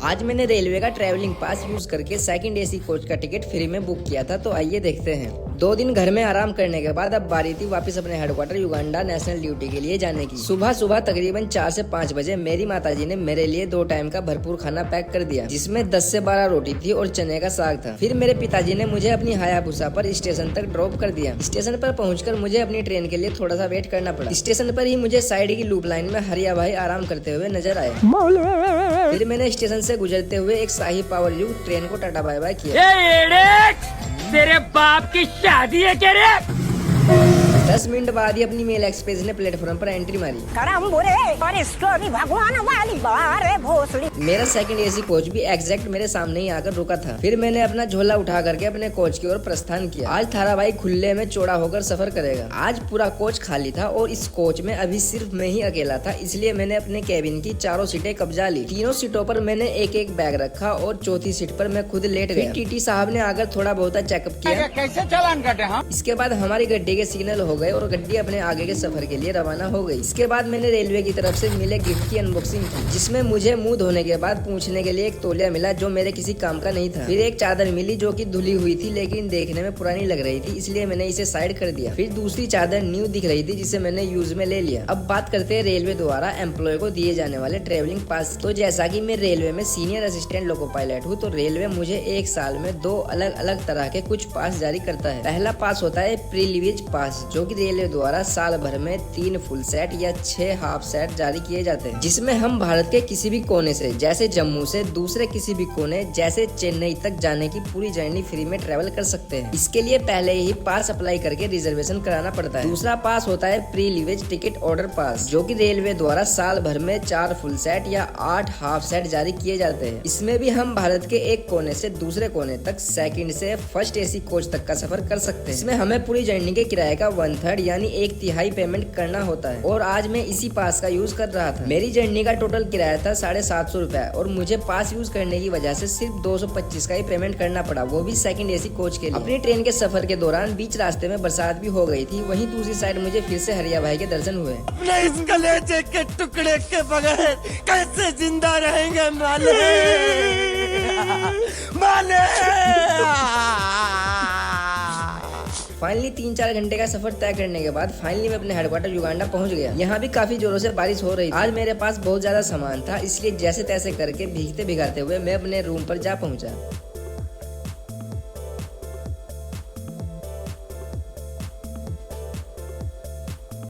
आज मैंने रेलवे का ट्रैवलिंग पास यूज करके सेकंड एसी कोच का टिकट फ्री में बुक किया था, तो आइए देखते हैं। 2 दिन घर में आराम करने के बाद अब बारी थी वापस अपने हेडक्वार्टर युगांडा नेशनल ड्यूटी के लिए जाने की। सुबह सुबह तकरीबन 4 से 5 बजे मेरी माताजी ने मेरे लिए 2 टाइम का भरपूर खाना पैक कर दिया, जिसमें 10 से 12 रोटी थी और चने का साग था। फिर मेरे पिताजी ने मुझे अपनी हायाबुसा पर स्टेशन तक ड्रॉप कर दिया। स्टेशन पर पहुंचकर मुझे अपनी ट्रेन के लिए थोड़ा सा वेट करना पड़ा। स्टेशन पर ही मुझे साइड की लूप लाइन में हरिया भाई आराम करते हुए नजर आए। फिर मैंने स्टेशन से गुजरते हुए एक शाही पावर युग ट्रेन को टाटा बाय बाय किया। तेरे बाप की शादी है क्या रे? 10 मिनट बाद ही अपनी मेल एक्सप्रेस ने प्लेटफॉर्म पर एंट्री मारी। भगवान वाली बारे भोसड़ी। मेरा सेकंड एसी कोच भी एग्जैक्ट मेरे सामने ही आकर रुका था। फिर मैंने अपना झोला उठा करके अपने कोच की ओर प्रस्थान किया। आज थारा भाई खुले में चौड़ा होकर सफर करेगा। आज पूरा कोच खाली था और इस कोच में अभी सिर्फ मैं ही अकेला था, इसलिए मैंने अपने केबिन की 4 सीटें कब्जा ली। 3 सीटों पर मैंने एक एक बैग रखा और 4थी सीट पर मैं खुद लेट गया। टीटी साहब ने आकर थोड़ा बहुत चेकअप किया। कैसे चालान काटे हम? इसके बाद हमारी गड्डी के सिग्नल हो गए और गड्डी अपने आगे के सफर के लिए रवाना हो गई। इसके बाद मैंने रेलवे की तरफ से मिले गिफ्ट की अनबॉक्सिंग की, जिसमें मुझे मुंह धोने के बाद पूछने के लिए एक तौलिया मिला जो मेरे किसी काम का नहीं था। फिर एक चादर मिली जो कि धुली हुई थी लेकिन देखने में पुरानी लग रही थी, इसलिए मैंने इसे साइड कर दिया। फिर दूसरी चादर न्यू दिख रही थी जिसे मैंने यूज में ले लिया। अब बात करते हैं रेलवे द्वारा एम्प्लॉय को दिए जाने वाले ट्रेवलिंग पास। तो जैसा कि मैं रेलवे में सीनियर असिस्टेंट लोको पायलट हूँ, तो रेलवे मुझे एक साल में 2 अलग अलग तरह के कुछ पास जारी करता है। पहला पास होता है प्रीलिवेज पास, जो कि रेलवे द्वारा साल भर में 3 फुल सेट या 6 हाफ सेट जारी किए जाते हैं, जिसमें हम भारत के किसी भी कोने से जैसे जम्मू से दूसरे किसी भी कोने जैसे चेन्नई तक जाने की पूरी जर्नी फ्री में ट्रेवल कर सकते हैं। इसके लिए पहले ही पास अप्लाई करके रिजर्वेशन कराना पड़ता है। दूसरा पास होता है प्रीलिवेज टिकट ऑर्डर पास, जो कि रेलवे द्वारा साल भर में 4 फुल सेट या 8 हाफ सेट जारी किए जाते हैं। इसमें भी हम भारत के एक कोने से दूसरे कोने तक सेकंड से फर्स्ट एसी कोच तक का सफर कर सकते हैं। इसमें हमें पूरी जर्नी के किराए का 1/3 यानी 1/3 पेमेंट करना होता है और आज मैं इसी पास का यूज कर रहा था। मेरी जर्नी का टोटल किराया था 750 रुपए और मुझे पास यूज करने की वजह से सिर्फ 225 का ही पेमेंट करना पड़ा, वो भी सेकंड एसी कोच के लिए। अपनी ट्रेन के सफर के दौरान बीच रास्ते में बरसात भी हो गई थी। वहीं दूसरी साइड मुझे फिर से हरिया भाई के दर्शन हुए। अपने इस कलेजे के टुकड़े के बगैर कैसे जिंदा रहेंगे माले माले। फाइनली 3-4 घंटे का सफर तय करने के बाद फाइनली मैं अपने हेडक्वार्टर युगांडा पहुंच गया। यहाँ भी काफी जोरों से बारिश हो रही थी। आज मेरे पास बहुत ज्यादा सामान था, इसलिए जैसे तैसे करके भीगते भिगाते हुए मैं अपने रूम पर जा पहुंचा।